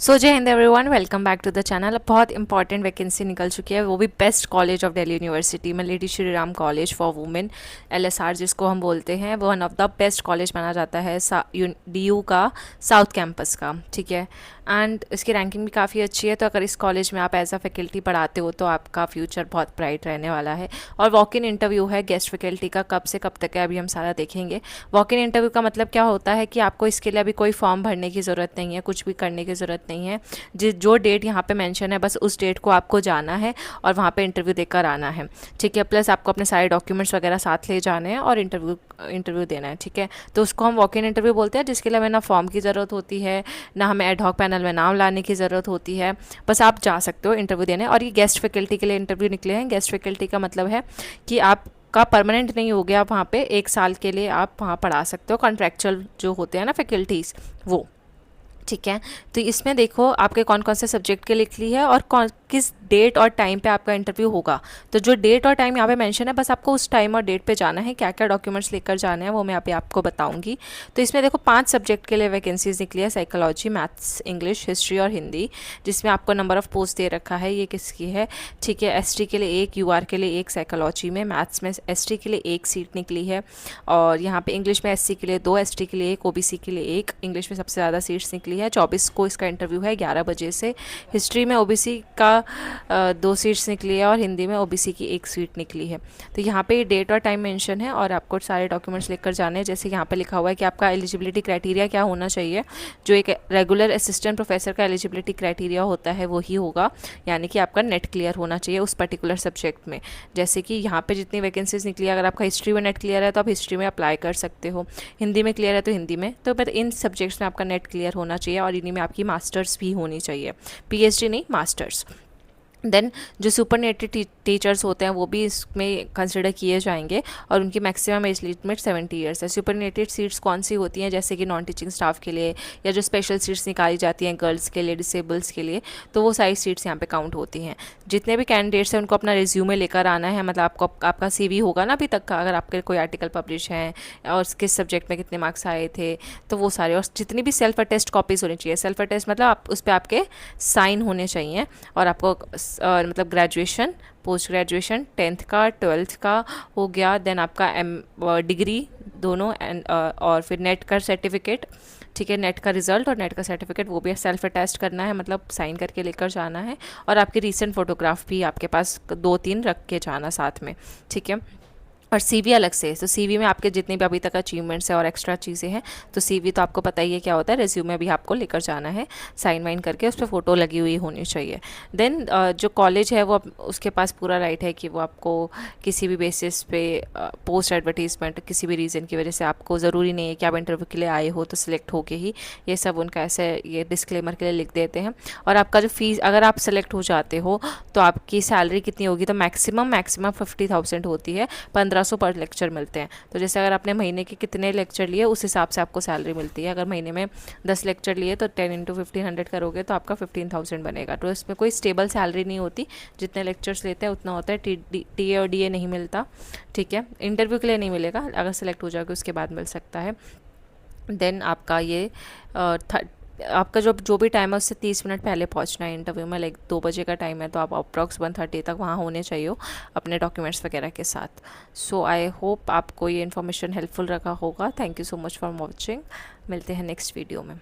सो जय Hind everyone, welcome back to the channel. अब बहुत इंपॉर्टेंट वैकेंसी निकल चुकी है, वो भी best college of Delhi university में, lady Shri Ram college for women, LSR जिसको हम बोलते हैं। वो one of the best college माना जाता है DU का, साउथ कैंपस का। ठीक है, एंड इसकी रैंकिंग भी काफ़ी अच्छी है। तो अगर इस कॉलेज में आप एज अ फैकल्टी पढ़ाते हो तो आपका फ्यूचर बहुत ब्राइट रहने वाला है। और वॉक इन इंटरव्यू है गेस्ट फैकल्टी का, कब से कब तक है अभी हम सारा देखेंगे। वॉक इन इंटरव्यू का मतलब क्या होता है कि आपको इसके लिए अभी कोई फॉर्म भरने की ज़रूरत नहीं है, कुछ भी करने की ज़रूरत नहीं है। जो डेट यहाँ पे मेंशन है, बस उस डेट को आपको जाना है और वहाँ पे इंटरव्यू देकर आना है। ठीक है, प्लस आपको अपने सारे डॉक्यूमेंट्स वगैरह साथ ले जाने हैं और इंटरव्यू देना है। ठीक है, तो उसको हम वॉक इन इंटरव्यू बोलते हैं, जिसके लिए हमें ना फॉर्म की ज़रूरत होती है, ना हमें एडहॉक पैनल में नाम लाने की ज़रूरत होती है। बस आप जा सकते हो इंटरव्यू देने। और ये गेस्ट फैकल्टी के लिए इंटरव्यू निकले हैं। गेस्ट फैकल्टी का मतलब है कि आप का परमानेंट नहीं हो गया वहाँ पे, 1 साल के लिए आप वहाँ पढ़ा सकते हो। कॉन्ट्रैक्चुअल जो होते हैं ना फैकल्टीज़, वो। ठीक है, तो इसमें देखो आपके कौन कौन से सब्जेक्ट के लिख ली है और कौन किस डेट और टाइम पे आपका इंटरव्यू होगा। तो जो डेट और टाइम यहाँ पे मेंशन है, बस आपको उस टाइम और डेट पे जाना है। क्या क्या डॉक्यूमेंट्स लेकर जाने हैं वो मैं यहाँ पे आपको बताऊंगी। तो इसमें देखो 5 सब्जेक्ट के लिए वैकेंसीज निकली है, साइकोलॉजी, मैथ्स, इंग्लिश, हिस्ट्री और हिंदी, जिसमें आपको नंबर ऑफ पोस्ट दे रखा है। ये किसकी है? ठीक है, ST के लिए 1, UR के लिए 1, साइकोलॉजी में, मैथ्स में ST के लिए 1 सीट निकली है। और यहाँ पे इंग्लिश में SC के लिए 2, ST के लिए 1, OBC के लिए 1। इंग्लिश में सबसे ज़्यादा सीट्स निकली है, 24 को इसका इंटरव्यू है 11 बजे से। हिस्ट्री में OBC का 2 सीट्स निकली है और हिंदी में OBC की 1 सीट निकली है। तो यहाँ पे डेट और टाइम मेंशन है और आपको सारे डॉक्यूमेंट्स लेकर जाने हैं। जैसे यहाँ पे लिखा हुआ है कि आपका एलिजिबिलिटी क्राइटेरिया क्या होना चाहिए। जो एक रेगुलर असिस्टेंट प्रोफेसर का एलिजिबिलिटी क्राइटेरिया होता है वही होगा, यानी कि आपका नेट क्लियर होना चाहिए उस पर्टिकुलर सब्जेक्ट में। जैसे कि यहाँ पे जितनी वैकेंसीज निकली है, अगर आपका हिस्ट्री में नेट क्लियर है तो आप हिस्ट्री में अप्लाई कर सकते हो, हिंदी में क्लियर है तो हिंदी में। तो बट इन सब्जेक्ट्स में आपका नेट क्लियर होना चाहिए और इन्हीं में आपकी मास्टर्स भी होनी चाहिए, PhD नहीं, मास्टर्स। देन जो सुपरनेटेड टीचर्स होते हैं वो भी इसमें कंसिडर किए जाएंगे और उनकी मैक्सिमम एज लिमिट 70 ईयर्स है। सुपरनेटेड सीट्स कौन सी होती हैं? जैसे कि नॉन टीचिंग स्टाफ के लिए, या जो स्पेशल सीट्स निकाली जाती हैं गर्ल्स के लिए, डिसेबल्स के लिए, तो वो सारी सीट्स यहाँ पे काउंट होती हैं। जितने भी कैंडिडेट्स हैं उनको अपना रिज्यूमे लेकर आना है। मतलब आपका CV होगा ना अभी तक का, अगर आपके कोई आर्टिकल पब्लिश हैं और किस सब्जेक्ट में कितने मार्क्स आए थे, तो वो सारे। और जितनी भी सेल्फ अटेस्ट कॉपीज़ होनी चाहिए। सेल्फ अटेस्ट मतलब आप उस पर आपके साइन होने चाहिए। और आपको मतलब ग्रेजुएशन, पोस्ट ग्रेजुएशन, 10th का, 12th का हो गया, देन आपका डिग्री दोनों, एंड और फिर नेट का सर्टिफिकेट। ठीक है, नेट का रिजल्ट और नेट का सर्टिफिकेट वो भी सेल्फ अटेस्ट करना है, मतलब साइन करके लेकर जाना है। और आपकी रीसेंट फोटोग्राफ भी आपके पास 2-3 रख के जाना साथ में। ठीक है, और CV अलग से। तो CV में आपके जितने भी अभी तक अचीवमेंट्स है और एक्स्ट्रा चीज़ें हैं, तो CV तो आपको पता ही है क्या होता है। रिज्यूमे भी आपको लेकर जाना है, साइन वाइन करके उस पर फ़ोटो लगी हुई होनी चाहिए। देन जो कॉलेज है वो उसके पास पूरा राइट है कि वो आपको किसी भी बेसिस पे पोस्ट एडवर्टीजमेंट, किसी भी रीज़न की वजह से, आपको ज़रूरी नहीं है कि आप इंटरव्यू के लिए आए हो तो सिलेक्ट होके ही, ये सब उनका ऐसे ये डिस्क्लेमर के लिए लिख देते हैं। और आपका जो फीस, अगर आप सेलेक्ट हो जाते हो तो आपकी सैलरी कितनी होगी? तो मैक्सिमम 50,000 होती है, 1500 पर लेक्चर मिलते हैं। तो जैसे अगर आपने महीने के कितने लेक्चर लिए उस हिसाब से आपको सैलरी मिलती है। अगर महीने में 10 लेक्चर लिए तो 10 × 1500 करोगे तो आपका 15,000 बनेगा। तो इसमें कोई स्टेबल सैलरी नहीं होती, जितने लेक्चर्स लेते हैं उतना होता है। TA और DA नहीं मिलता। ठीक है, इंटरव्यू के लिए नहीं मिलेगा, अगर सेलेक्ट हो जाओगे उसके बाद मिल सकता है। देन आपका ये आपका जो भी टाइम है उससे 30 मिनट पहले पहुंचना है इंटरव्यू में। लाइक 2 बजे का टाइम है तो आप अप्रॉक्स 1:30 तक वहाँ होने चाहिए हो अपने डॉक्यूमेंट्स वगैरह के साथ। सो आई होप आपको ये इन्फॉर्मेशन हेल्पफुल रखा होगा। Thank you so much for watching. मिलते हैं नेक्स्ट वीडियो में।